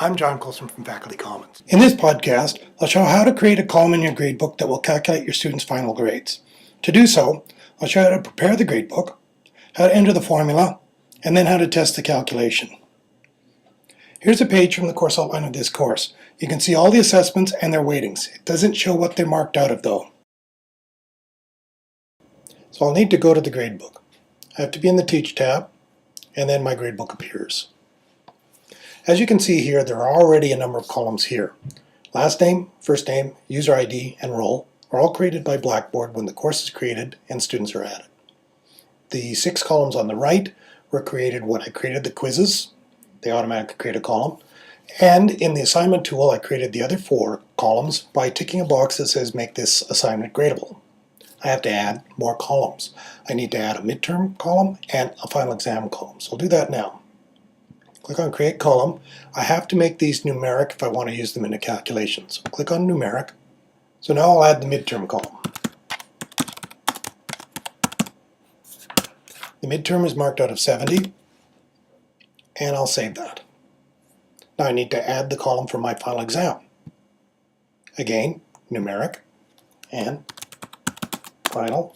I'm Jon Coulson from Faculty Commons. In this podcast, I'll show how to create a column in your gradebook that will calculate your students' final grades. To do so, I'll show you how to prepare the gradebook, how to enter the formula, and then how to test the calculation. Here's a page from the course outline of this course. You can see all the assessments and their weightings. It doesn't show what they're marked out of though. So I'll need to go to the gradebook. I have to be in the Teach tab, and then my gradebook appears. As you can see here, there are already a number of columns here. Last name, first name, user ID, and role are all created by Blackboard when the course is created and students are added. The 6 columns on the right were created when I created the quizzes. They automatically create a column. And in the assignment tool, I created the other 4 columns by ticking a box that says make this assignment gradable. I have to add more columns. I need to add a midterm column and a final exam column. So I'll do that now. Click on Create Column. I have to make these numeric if I want to use them in a calculation. So click on Numeric. So now I'll add the midterm column. The midterm is marked out of 70, and I'll save that. Now I need to add the column for my final exam. Again, Numeric and Final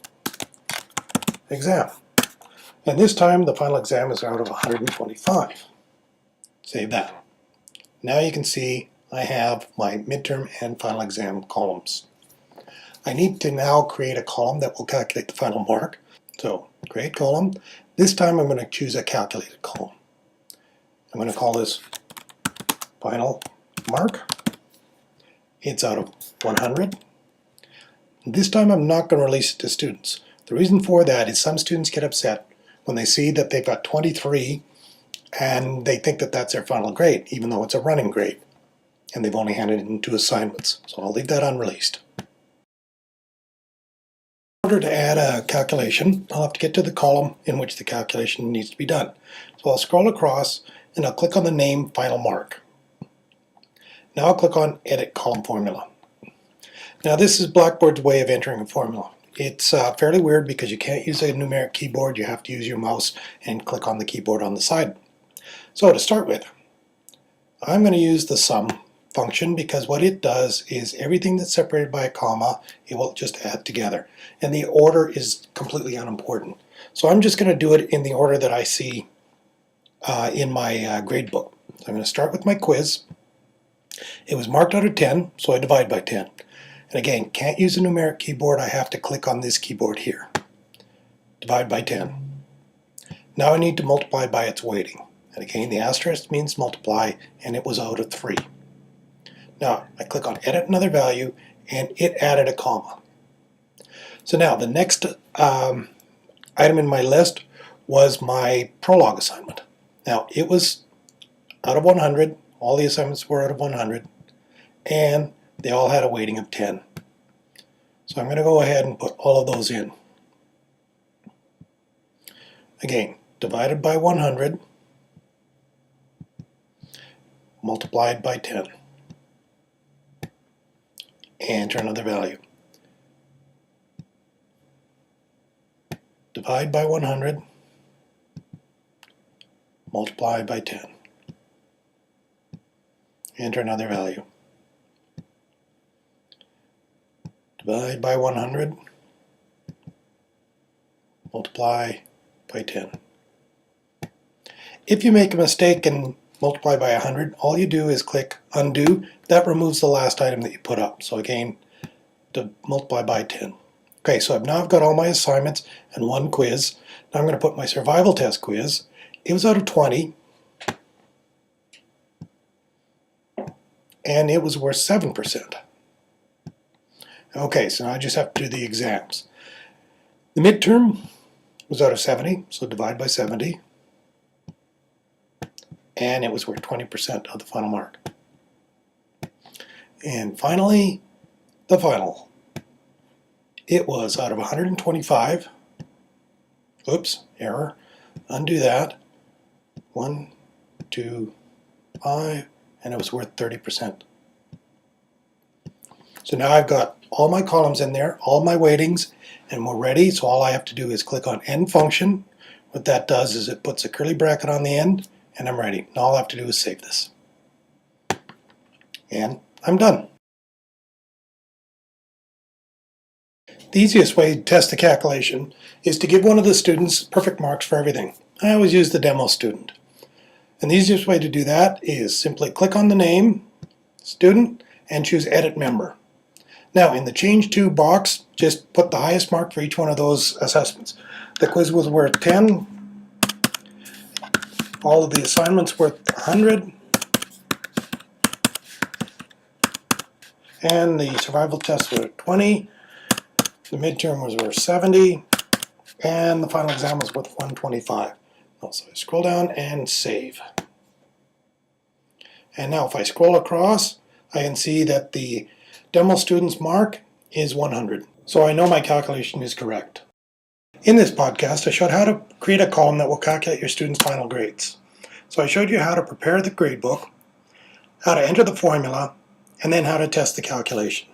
Exam. And this time the final exam is out of 125. Save that. Now you can see I have my midterm and final exam columns. I need to now create a column that will calculate the final mark. So create column. This time I'm going to choose a calculated column. I'm going to call this final mark. It's out of 100. This time I'm not going to release it to students. The reason for that is some students get upset when they see that they've got 23 and they think that that's their final grade, even though it's a running grade, and they've only handed it in 2 assignments. So I'll leave that unreleased. In order to add a calculation, I'll have to get to the column in which the calculation needs to be done. So I'll scroll across and I'll click on the name Final Mark. Now I'll click on Edit Column Formula. Now this is Blackboard's way of entering a formula. It's fairly weird because you can't use a numeric keyboard. You have to use your mouse and click on the keyboard on the side. So to start with, I'm going to use the sum function because what it does is everything that's separated by a comma, it will just add together. And the order is completely unimportant. So I'm just going to do it in the order that I see in my gradebook. So I'm going to start with my quiz. It was marked out of 10, so I divide by 10. And again, can't use a numeric keyboard. I have to click on this keyboard here. Divide by 10. Now I need to multiply by its weighting. And again, the asterisk means multiply, and it was out of 3. Now I click on Edit Another Value, and it added a comma. So now the next item in my list was my prologue assignment. Now it was out of 100. All the assignments were out of 100, and they all had a weighting of 10. So I'm going to go ahead and put all of those in. Again, divided by 100, multiplied by 10. Enter another value. Divide by 100, multiply by 10. Enter another value. Divide by 100, multiply by 10. If you make a mistake and multiply by 100, all you do is click undo. That removes the last item that you put up. So again, to multiply by 10. Okay, so now I've got all my assignments and 1 quiz. Now I'm going to put my survival test quiz. It was out of 20. And it was worth 7%. Okay, so now I just have to do the exams. The midterm was out of 70, so divide by 70. And it was worth 20% of the final mark. And finally, the final. It was out of 125. Oops, error. Undo that. 1, 2, 5, and it was worth 30%. So now I've got all my columns in there, all my weightings, and we're ready. So all I have to do is click on End Function. What that does is it puts a curly bracket on the end, and I'm ready. Now all I have to do is save this. and I'm done. The easiest way to test the calculation is to give one of the students perfect marks for everything. I always use the demo student. And the easiest way to do that is simply click on the name, student, and choose Edit Member. Now in the Change To box, just put the highest mark for each one of those assessments. The quiz was worth 10, all of the assignments worth 100, and the survival test was 20, the midterm was worth 70, and the final exam was worth 125. So I scroll down and save. And now if I scroll across, I can see that the demo student's mark is 100. So I know my calculation is correct. In this podcast, I showed how to create a column that will calculate your students' final grades. So I showed you how to prepare the gradebook, how to enter the formula, and then how to test the calculation.